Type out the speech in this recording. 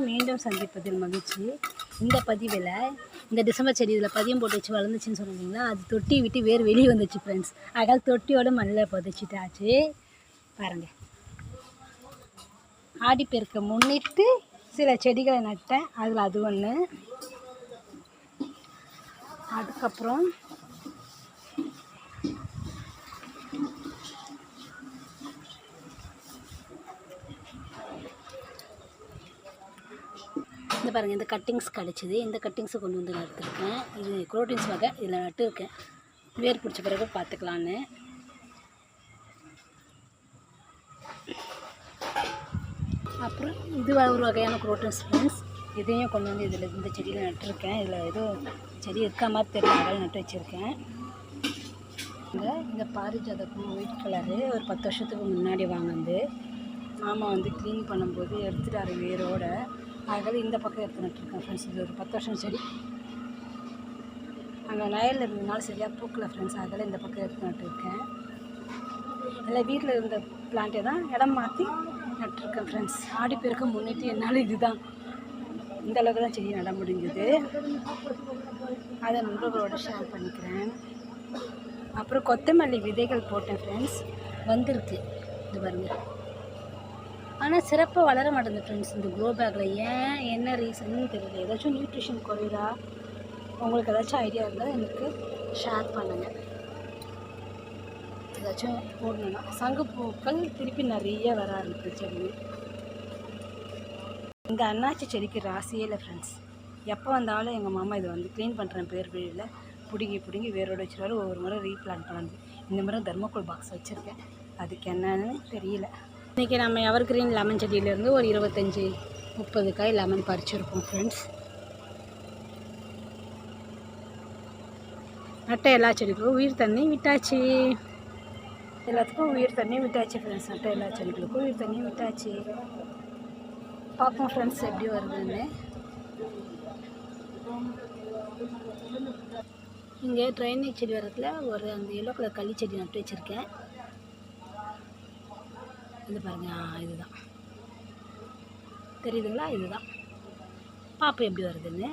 மீண்டும் சந்திப்பதில் மகிழ்ச்சி. இந்த பதிவில் இந்த டிசம்பர் செடி இதில் பதியம் போட்டு வச்சு வளர்ந்துச்சின்னு சொன்னீங்களா, அது தொட்டி விட்டு வேறு வெளியே வந்துச்சு ஃப்ரெண்ட்ஸ். அதனால் தொட்டியோட மண்ணில் புதைச்சிட்டாச்சு. பாருங்கள், ஆடிப்பெருக்க முன்னிட்டு சில செடிகளை நட்டேன். அதில் அது ஒன்று. அதுக்கப்புறம் இந்த பாருங்கள், இந்த கட்டிங்ஸ் கிடச்சிது. இந்த கட்டிங்ஸை கொண்டு வந்து நட்டுருக்கேன். இது குரோட்டீன்ஸ் வகை. இதில் நட்டுருக்கேன். வேர் பிடிச்ச பிறகு பார்த்துக்கலான்னு. அப்புறம் இது ஒரு வகையான குரோட்டீன்ஸ் ஃப்ரெண்ட்ஸ். இதையும் கொண்டு வந்து இதில் இந்த செடியில் நட்டுருக்கேன். இதில் ஏதோ செடி இருக்கா மாதிரி தெரியல, அதனால் நட்டு வச்சுருக்கேன். இந்த பாரிஜாத பூ ஒயிட் கலரு ஒரு 10 வருஷத்துக்கு முன்னாடி வாங்கினது. மாமா வந்து க்ளீன் பண்ணும்போது எடுத்துட்டாரு வேரோட. அதனால் இந்த பக்கம் எடுத்து நட்டுருக்கேன் ஃப்ரெண்ட்ஸ். இது ஒரு 10 வருஷம் செடி. அங்கே வயலில் இருந்ததுனால சரியாக பூக்கலை ஃப்ரெண்ட்ஸ். அதனால் இந்த பக்கம் எடுத்து நட்டுருக்கேன். எல்லாம் வீட்டில் இருந்த பிளான்ட்டே தான் இடம் மாற்றி நட்டுருக்கேன் ஃப்ரெண்ட்ஸ். ஆடிப்பெருக்க முன்னிட்டு என்னால் இதுதான் இந்த அளவுக்கு தான் செடி நட முடிஞ்சுது. அதை நண்பர்களோட ஷேர் பண்ணிக்கிறேன். அப்புறம் கொத்தமல்லி விதைகள் போட்டேன் ஃப்ரெண்ட்ஸ். வந்திருக்கு, இது பாருங்கள். ஆனால் சிறப்பாக வளர மாட்டேங்குது ஃப்ரெண்ட்ஸ் இந்த க்ரோ பேக்கில். ஏன், என்ன ரீசன்னு தெரியல. ஏதாச்சும் நியூட்ரிஷன் குறையுதா? உங்களுக்கு ஏதாச்சும் ஐடியா இருந்தால் எனக்கு ஷேர் பண்ணுங்கள். ஏதாச்சும் போடணுன்னா சங்குப்பூக்கள் திருப்பி நிறைய வர ஆரம்பிச்சு. இந்த அன்னாச்சி செடிக்கு ராசியே இல்லை ஃப்ரெண்ட்ஸ். எப்போ வந்தாலும் எங்கள் மாமா இதை வந்து க்ளீன் பண்ணுறேன் பேர் வழியில் பிடுங்கி வேரோடு வச்சுருவாரு. ஒவ்வொரு முறை ரீப்ளான்ட் பண்ணது. இந்த முறை தர்மக்கோல் பாக்ஸ் வச்சுருக்கேன். அதுக்கு என்னன்னு தெரியல. இன்றைக்கி நம்ம எவர் கிரீன் லெமன் செடியிலேருந்து ஒரு 25-30 காய் லெமன் பறிச்சிருக்கோம் ஃப்ரெண்ட்ஸ். நட்டை எல்லா செடிகளுக்கும் உயிர் தண்ணி விட்டாச்சு. எல்லாத்துக்கும் உயிர் தண்ணி விட்டாச்சு ஃப்ரெண்ட்ஸ். நட்டை எல்லா செடிகளுக்கும் உயிர் தண்ணி விட்டாச்சு. பார்ப்போம் ஃப்ரெண்ட்ஸ் எப்படி வருதுன்னு. இங்கே ட்ரைனேஜ் செடி வரத்தில் ஒரு அந்த எல்லோ கலர் களி செடி நட்டு வச்சுருக்கேன். இது பாருங்கள், இதுதான் தெரியுதுங்களா? இதுதான். பார்ப்போம் எப்படி வருதுன்னு.